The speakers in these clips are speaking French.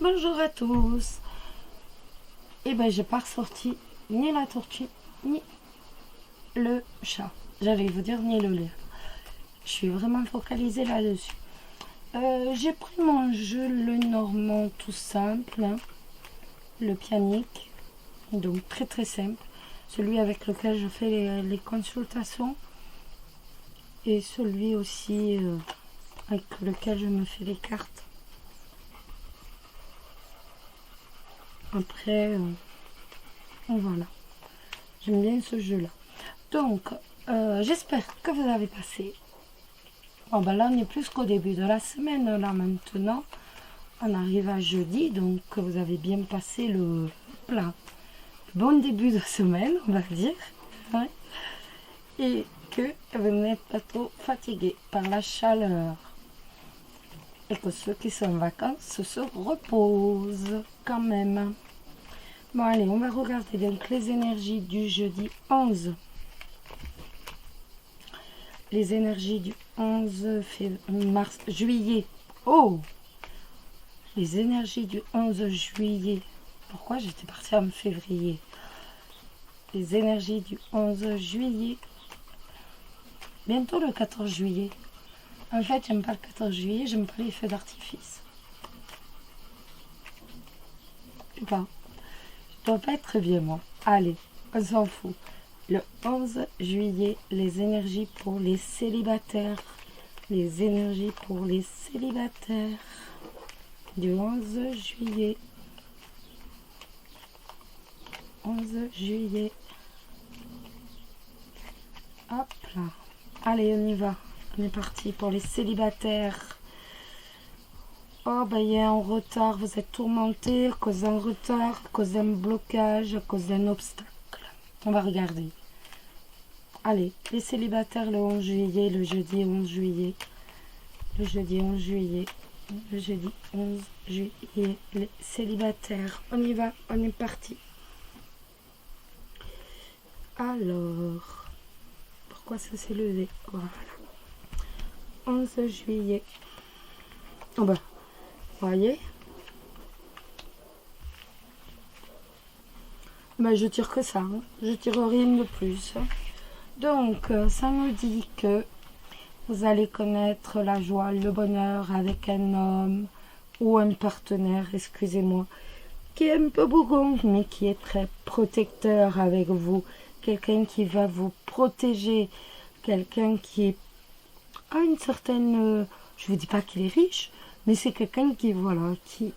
Bonjour à tous. Et ben j'ai pas ressorti ni la tortue ni le chat. J'allais vous dire ni le lait. Je suis vraiment focalisée là-dessus. J'ai pris mon jeu le normand tout simple, hein, le pianique, donc très très simple, celui avec lequel je fais les consultations et celui aussi avec lequel je me fais les cartes. Après, voilà. J'aime bien ce jeu-là. Donc, j'espère que vous avez passé. Bon, ben là, on est plus qu'au début de la semaine. Là, maintenant, on arrive à jeudi. Donc, vous avez bien passé le bon début de semaine, on va dire. Ouais. Et que vous n'êtes pas trop fatigué par la chaleur. Et que ceux qui sont en vacances se reposent quand même. Bon, allez, on va regarder donc les énergies du jeudi 11. Les énergies du 11 juillet. Oh! Les énergies du 11 juillet. Pourquoi j'étais partie en février? Les énergies du 11 juillet. Bientôt le 14 juillet. En fait, j'aime pas le 14 juillet, j'aime pas les feux d'artifice. Je sais pas. Je dois pas être très bien, moi. Allez, on s'en fout. Le 11 juillet, les énergies pour les célibataires. Les énergies pour les célibataires. Du 11 juillet. 11 juillet. Hop là. Allez, on y va. On est parti pour les célibataires. Oh, ben il y a un retard. Vous êtes tourmenté à cause d'un retard, à cause d'un blocage, à cause d'un obstacle. On va regarder. Allez, les célibataires le 11 juillet, le jeudi 11 juillet. Le jeudi 11 juillet. Le jeudi 11 juillet. Les célibataires. On y va, on est parti. Alors, pourquoi ça s'est levé? Voilà. 11 juillet. Oh ben, vous voyez? Ben, je tire que ça. Hein. Je tire rien de plus. Donc, ça me dit que vous allez connaître la joie, le bonheur avec un homme ou un partenaire, excusez-moi, qui est un peu bougon, mais qui est très protecteur avec vous. Quelqu'un qui va vous protéger. Quelqu'un qui a une certaine... je vous dis pas qu'il est riche, mais c'est quelqu'un qui, voilà, qui...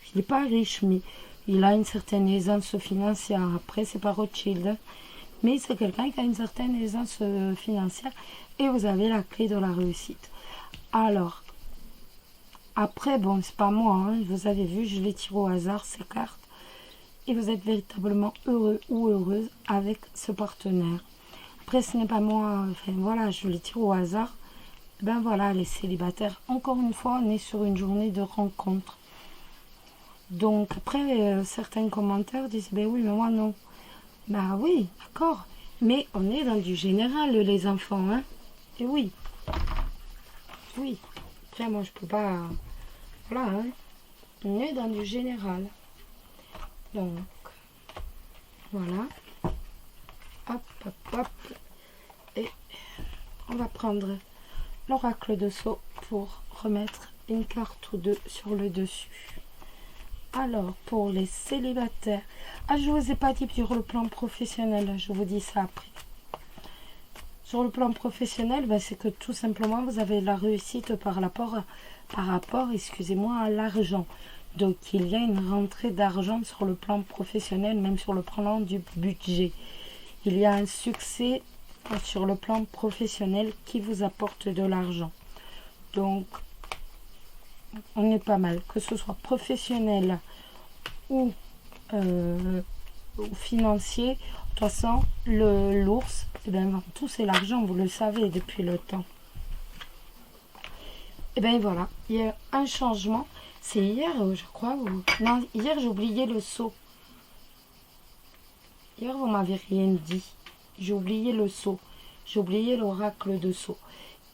Il n'est pas riche, mais il a une certaine aisance financière. Après, c'est pas Rothschild, hein. Mais c'est quelqu'un qui a une certaine aisance financière et vous avez la clé de la réussite. Alors, après, bon, c'est pas moi, hein, vous avez vu, je les tire au hasard, ces cartes. Et vous êtes véritablement heureux ou heureuse avec ce partenaire. Après, ce n'est pas moi, enfin voilà, je les tire au hasard. Ben voilà, les célibataires, encore une fois, on est sur une journée de rencontre. Donc, après, certains commentaires disent, ben oui, mais moi non. Bah oui, d'accord. Mais on est dans du général, les enfants, hein. Et oui. Oui. Après, moi, je peux pas... Voilà, hein. On est dans du général. Donc, voilà. Hop, hop, hop. Et on va prendre l'oracle de Sceaux pour remettre une carte ou deux sur le dessus. Alors, pour les célibataires, je ne vous ai pas dit sur le plan professionnel, je vous dis ça après. Sur le plan professionnel, c'est que tout simplement, vous avez la réussite par rapport, excusez-moi, à l'argent. Donc, il y a une rentrée d'argent sur le plan professionnel, même sur le plan du budget. Il y a un succès sur le plan professionnel qui vous apporte de l'argent. Donc, on est pas mal, que ce soit professionnel ou financier. De toute façon, l'ours, eh bien, avant tout, c'est l'argent, vous le savez depuis le temps. Et bien voilà, il y a un changement. C'est hier, je crois. Non, hier, j'ai oublié le seau. Hier, vous m'avez rien dit. J'ai oublié le seau. J'ai oublié l'oracle de Sceaux.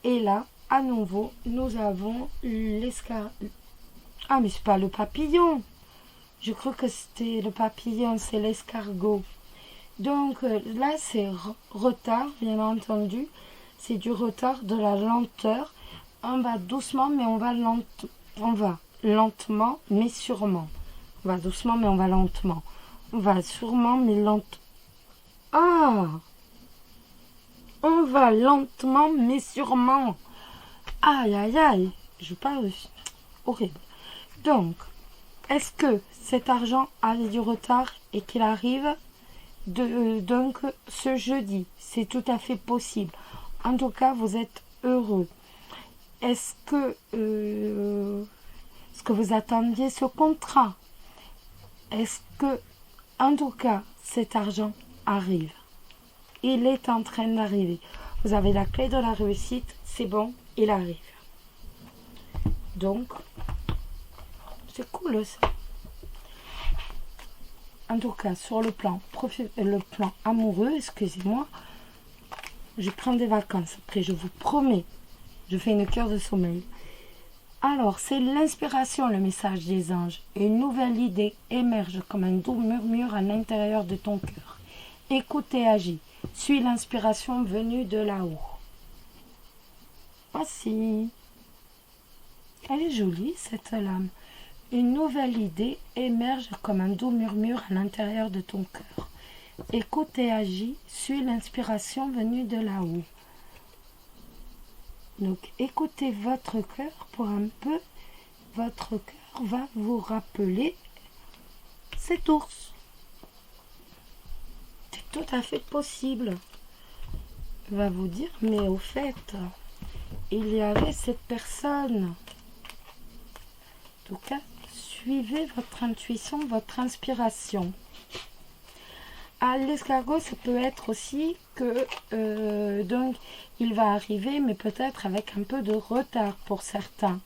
Et là, à nouveau, nous avons Ah, mais c'est pas le papillon. Je crois que c'était le papillon, c'est l'escargot. Donc là, c'est retard, bien entendu. C'est du retard, de la lenteur. On va doucement, mais on va lentement, mais sûrement. On va doucement, mais on va lentement. On va sûrement, mais lentement. Ah! On va lentement, mais sûrement. Aïe, aïe, aïe. Je parle horrible. Donc, est-ce que cet argent a du retard et qu'il arrive donc ce jeudi? C'est tout à fait possible. En tout cas, vous êtes heureux. Est-ce que vous attendiez ce contrat? Est-ce que, en tout cas, cet argent arrive? Il est en train d'arriver. Vous avez la clé de la réussite, c'est bon, il arrive. Donc, c'est cool ça. En tout cas, sur le plan amoureux, excusez-moi, je prends des vacances. Après, je vous promets, je fais une cure de sommeil. Alors, c'est l'inspiration, le message des anges. Une nouvelle idée émerge comme un doux murmure à l'intérieur de ton cœur. Écoute et agis. Suis l'inspiration venue de là-haut. Voici. Elle est jolie, cette lame. Une nouvelle idée émerge comme un doux murmure à l'intérieur de ton cœur. Écoute et agis. Suis l'inspiration venue de là-haut. Donc, écoutez votre cœur pour un peu. Votre cœur va vous rappeler cet ours. C'est tout à fait possible. Il va vous dire, mais au fait, il y avait cette personne. En tout cas, suivez votre intuition, votre inspiration. À l'escargot, ça peut être aussi que donc il va arriver, mais peut-être avec un peu de retard pour certains.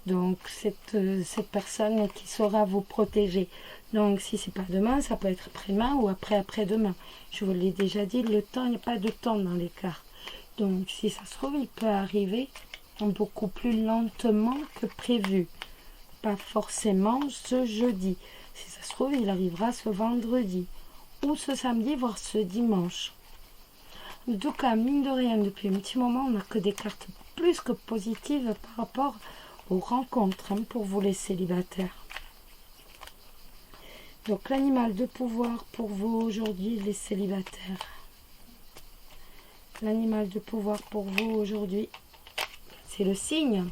Donc cette personne qui saura vous protéger. Donc si c'est pas demain, ça peut être après-demain ou après-demain. Je vous l'ai déjà dit, le temps, il n'y a pas de temps dans les cartes. Donc si ça se trouve, il peut arriver beaucoup plus lentement que prévu. Pas forcément ce jeudi. Si ça se trouve, il arrivera ce vendredi. Ou ce samedi, voire ce dimanche. En tout cas, mine de rien, depuis un petit moment, on n'a que des cartes plus que positives par rapport aux rencontres pour vous les célibataires. Donc l'animal de pouvoir pour vous aujourd'hui, les célibataires. L'animal de pouvoir pour vous aujourd'hui, c'est le cygne.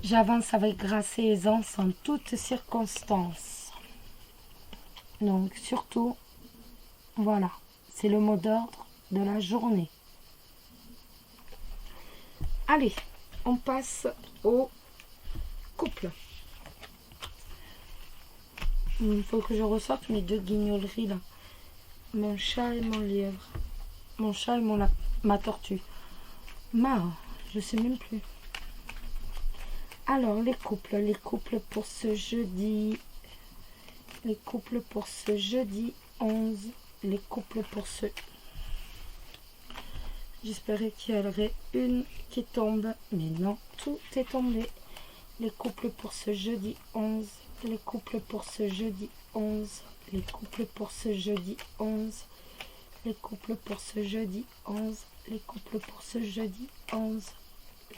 J'avance avec grâce et aisance en toutes circonstances. Donc surtout, voilà, c'est le mot d'ordre de la journée. Allez, on passe au couple. Il faut que je ressorte mes deux guignoleries là. Mon chat et mon lièvre. Mon chat et ma tortue. Je sais même plus. Alors, les couples pour ce jeudi. Les couples pour ce jeudi 11. Les couples pour ce... J'espérais qu'il y aurait une qui tombe. Mais non, tout est tombé. Les couples pour ce jeudi 11. Les couples pour ce jeudi 11. Les couples pour ce jeudi 11. Les couples pour ce jeudi 11. Les couples pour ce jeudi 11.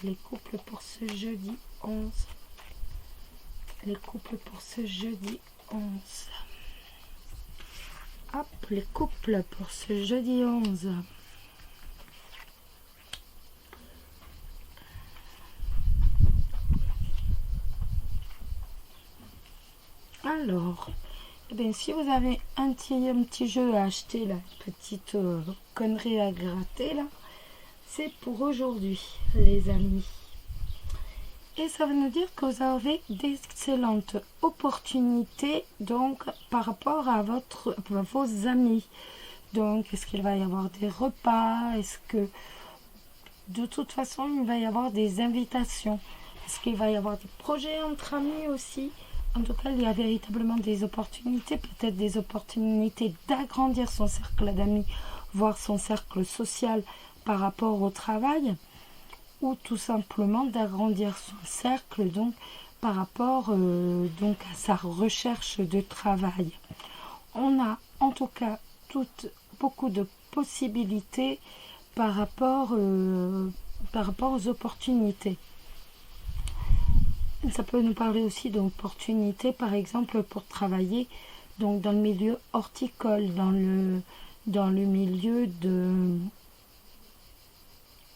Les couples pour ce jeudi 11. Les couples pour ce jeudi 11. Hop, les couples pour ce jeudi 11. Alors, eh bien, si vous avez un petit jeu à acheter, là, petite connerie à gratter, là, c'est pour aujourd'hui, les amis. Et ça veut nous dire que vous avez d'excellentes opportunités, donc, par rapport à vos amis. Donc, est-ce qu'il va y avoir des repas? Est-ce que, de toute façon, il va y avoir des invitations? Est-ce qu'il va y avoir des projets entre amis aussi? En tout cas, il y a véritablement des opportunités, peut-être des opportunités d'agrandir son cercle d'amis, voire son cercle social par rapport au travail. ou tout simplement d'agrandir son cercle donc par rapport donc à sa recherche de travail. On a en tout cas beaucoup de possibilités par rapport aux opportunités. Ça peut nous parler aussi d'opportunités, par exemple, pour travailler donc dans le milieu horticole, dans le milieu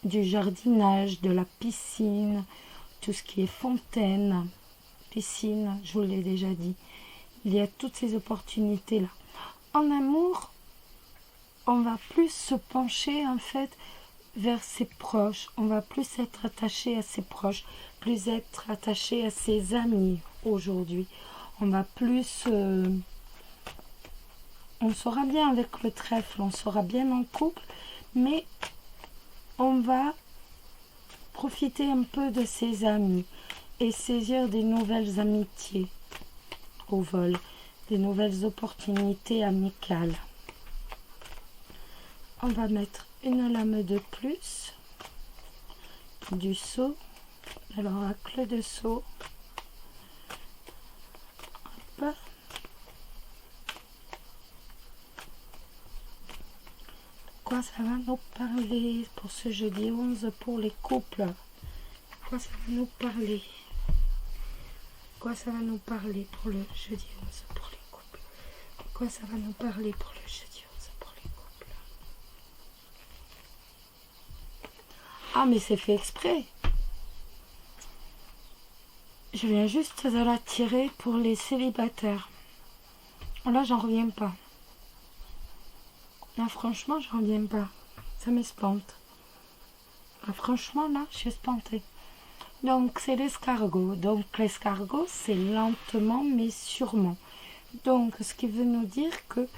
du jardinage, de la piscine, tout ce qui est fontaine, piscine, je vous l'ai déjà dit. Il y a toutes ces opportunités-là. En amour, on va plus se pencher en fait vers ses proches. On va plus être attaché à ses proches, plus être attaché à ses amis aujourd'hui. On va plus... on sera bien avec le trèfle, on sera bien en couple, mais on va profiter un peu de ses amis et saisir des nouvelles amitiés au vol, des nouvelles opportunités amicales. On va mettre une lame de plus, du seau, alors à clé de seau. Hop. Quoi ça va nous parler pour ce jeudi 11 pour les couples? Quoi ça va nous parler? Quoi ça va nous parler pour le jeudi 11 pour les couples? Quoi ça va nous parler pour le jeudi 11 pour les couples? Ah, mais c'est fait exprès. Je viens juste de la tirer pour les célibataires. Là, j'en reviens pas. Là, franchement, j'en reviens pas. Ça m'espante. Là, franchement, là, je suis espantée. Donc, c'est l'escargot. Donc, l'escargot, c'est lentement, mais sûrement. Donc, ce qui veut nous dire que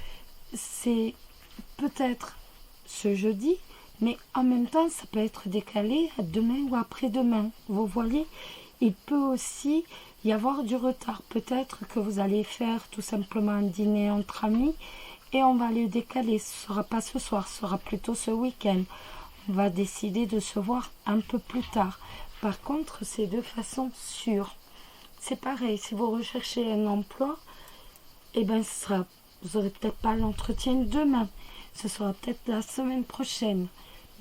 c'est peut-être ce jeudi, mais en même temps, ça peut être décalé à demain ou après-demain. Vous voyez, il peut aussi y avoir du retard. Peut-être que vous allez faire tout simplement un dîner entre amis et on va le décaler. Ce ne sera pas ce soir, ce sera plutôt ce week-end. On va décider de se voir un peu plus tard. Par contre, c'est de façon sûre. C'est pareil, si vous recherchez un emploi, eh ben, vous n'aurez peut-être pas l'entretien demain. Ce sera peut-être la semaine prochaine.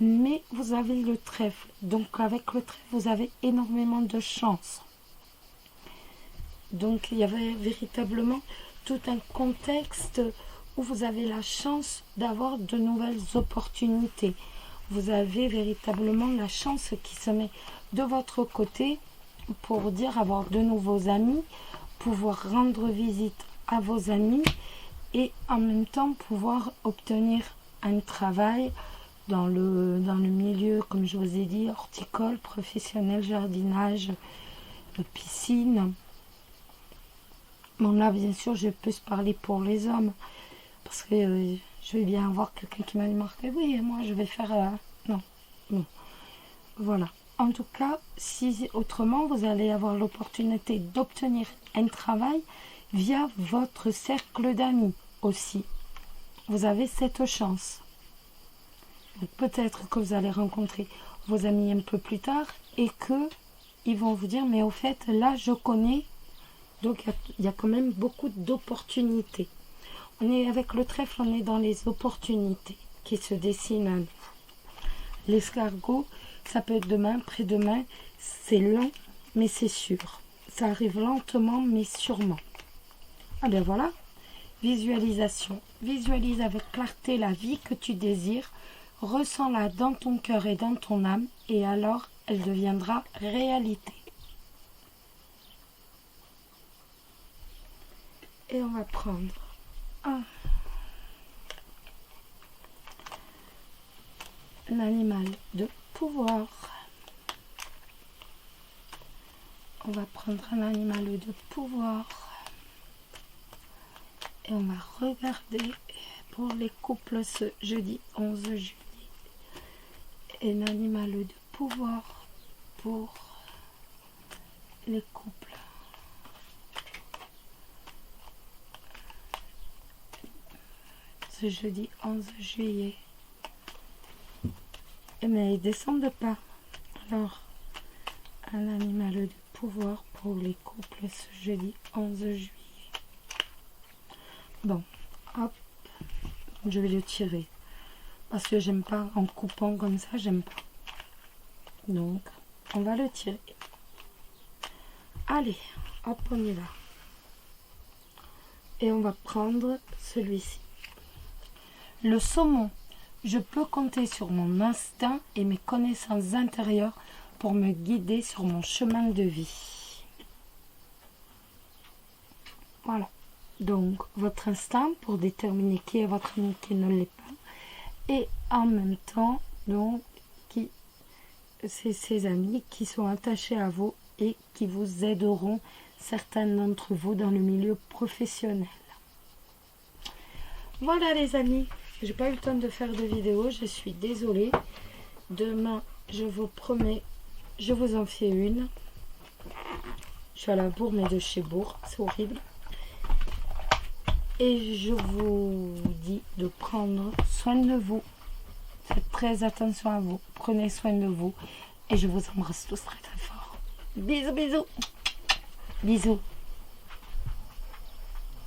Mais vous avez le trèfle. Donc avec le trèfle, vous avez énormément de chance. Donc il y avait véritablement tout un contexte où vous avez la chance d'avoir de nouvelles opportunités. Vous avez véritablement la chance qui se met de votre côté pour dire avoir de nouveaux amis, pouvoir rendre visite à vos amis et en même temps pouvoir obtenir un travail dans le milieu, comme je vous ai dit, horticole, professionnel, jardinage, piscine. Bon là, bien sûr, je vais plus parler pour les hommes, parce que je vais bien avoir quelqu'un qui m'a marqué, oui, moi je vais faire... non, bon, voilà. En tout cas, si autrement, vous allez avoir l'opportunité d'obtenir un travail via votre cercle d'amis aussi. Vous avez cette chance. Peut-être que vous allez rencontrer vos amis un peu plus tard et que ils vont vous dire, mais au fait, là, je connais. Donc, il y a quand même beaucoup d'opportunités. On est avec le trèfle, on est dans les opportunités qui se dessinent à nous. L'escargot, ça peut être demain, après-demain. C'est lent, mais c'est sûr. Ça arrive lentement, mais sûrement. Ah ben voilà. Visualisation. Visualise avec clarté la vie que tu désires. Ressens-la dans ton cœur et dans ton âme. Et alors, elle deviendra réalité. Et on va prendre un animal de pouvoir. On va prendre un animal de pouvoir. Et on va regarder pour les couples ce jeudi 11 juillet. Un animal de pouvoir pour les couples. Ce jeudi 11 juillet. Mais ils descendent pas. Alors, un animal de pouvoir pour les couples ce jeudi 11 juillet. Bon, hop, je vais le tirer. Parce que j'aime pas en coupant comme ça, j'aime pas. Donc, on va le tirer. Allez, hop, on y va. Et on va prendre celui-ci. Le saumon. Je peux compter sur mon instinct et mes connaissances intérieures pour me guider sur mon chemin de vie. Voilà. Donc, votre instinct pour déterminer qui est votre ami, qui ne l'est pas. Et en même temps, donc, c'est ces amis qui sont attachés à vous et qui vous aideront, certains d'entre vous, dans le milieu professionnel. Voilà les amis, j'ai pas eu le temps de faire de vidéo, je suis désolée. Demain, je vous promets, je vous en fais une. Je suis à la bourre, mais de chez Bourg, c'est horrible. Et je vous dis de prendre soin de vous. Faites très attention à vous. Prenez soin de vous. Et je vous embrasse tous très très fort. Bisous, bisous. Bisous.